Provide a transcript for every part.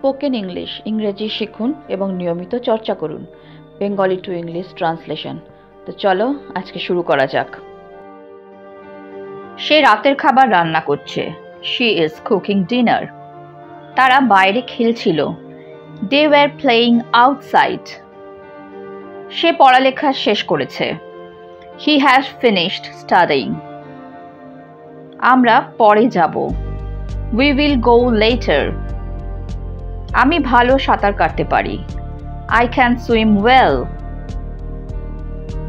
Spoken English ইংরেজি শিখুন এবং নিয়মিত চর্চা করুন। Bengali to English translation. তো চলো আজকে শুরু করা যাক। সে রাতের খাবার রান্না করছে। She is cooking dinner. তারা বাইরে খেলছিল। They were playing outside. সে পড়ালেখা শেষ করেছে। He has finished studying. আমরা পরে যাব। We will go later. আমি ভালো সাঁতার কাটতে পারি। I can swim well.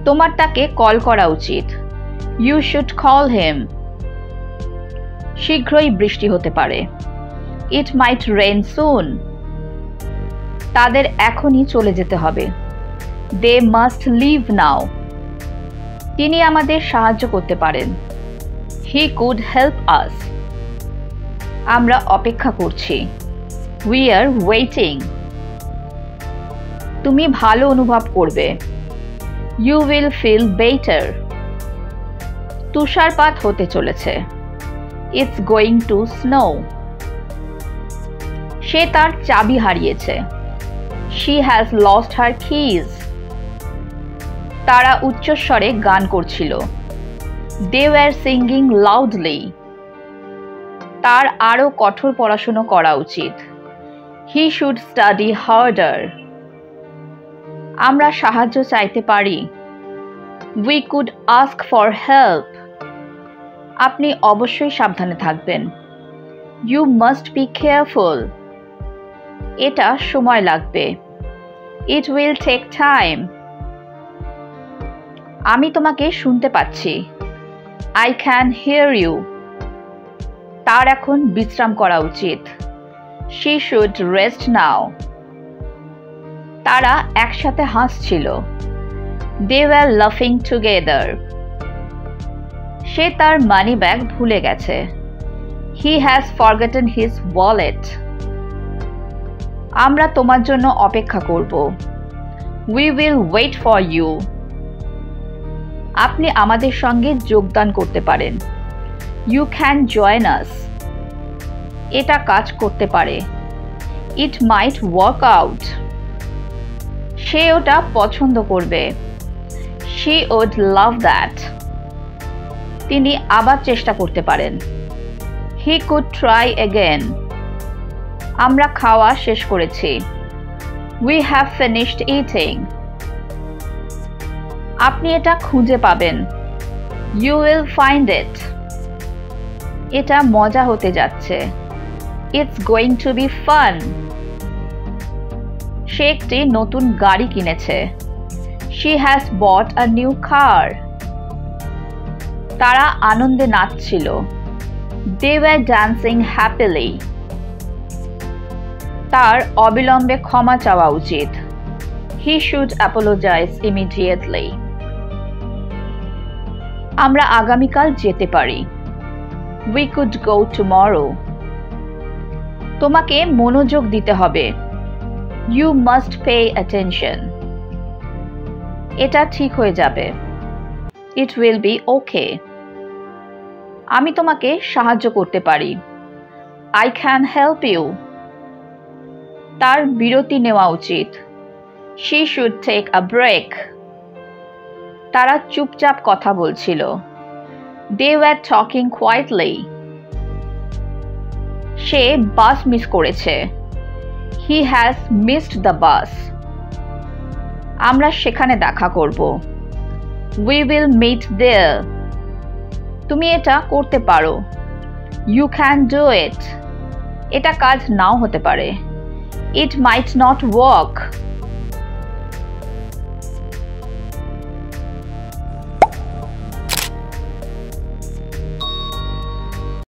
তোমার তাকে কল করা উচিত। You should call him. শীঘ্রই বৃষ্টি হতে পারে। It might rain soon. তাদের এখনই চলে যেতে হবে। They must leave now. তিনি আমাদের সাহায্য করতে পারেন। He could help us. আমরা অপেক্ষা করছি। We are waiting. তুমি ভালো অনুভব করবে। You will feel better. তুষারপাত হতে চলেছে। It's going to snow. সে তার চাবি হারিয়েছে। She has lost her keys. তারা উচ্চস্বরে গান করছিল। They were singing loudly. তার আরও কঠোর পড়াশোনা করা উচিত। He should study harder. আমরা সাহায্য চাইতে পারি। We could ask for help. আপনি অবশ্যই সাবধানে থাকবেন। You must be careful. এটা সময় লাগবে। It will take time. আমি তোমাকে শুনতে পাচ্ছি। I can hear you. তার এখন বিশ্রাম করা উচিত। She should rest now. তারা একসাথে হাসছিল। দে ওয়্যার লাফিং টুগেদার। সে তার মানি ব্যাগ ভুলে গেছে। He has forgotten his wallet. আমরা তোমার জন্য অপেক্ষা করব। We will wait for you. আপনি আমাদের সঙ্গে যোগদান করতে পারেন। You can join us. এটা কাজ করতে পারে। It mite work out. সে ওটা পছন্দ করবে। She would love that. তিনি আবার চেষ্টা করতে পারেন। He could try again. আমরা খাওয়া শেষ করেছি। We have finished eating. আপনি এটা খুঁজে পাবেন। You will find it. এটা মজা হতে যাচ্ছে। It's going to be fun. সে একটি নতুন গাড়ি কিনেছে। She has bought a new car. তারা আনন্দে নাচছিল। They were dancing happily. তার অবিলম্বে ক্ষমা চাওয়া উচিত। He should apologise immediately. আমরা আগামীকাল যেতে পারি। We could go tomorrow. তোমাকে মনোযোগ দিতে হবে। You must pay attention. এটা ঠিক হয়ে যাবে। It will be okay. আমি তোমাকে সাহায্য করতে পারি। I can help you. তার বিরতি নেওয়া উচিত। She should take a break. তারা চুপচাপ কথা বলছিল। They were talking quietly. সে বাস মিস করেছে। He has missed the bus. আমরা সেখানে দেখা করব। We will meet there. তুমি এটা করতে পারো। You can do it. এটা কাজ নাও হতে পারে। It might not work.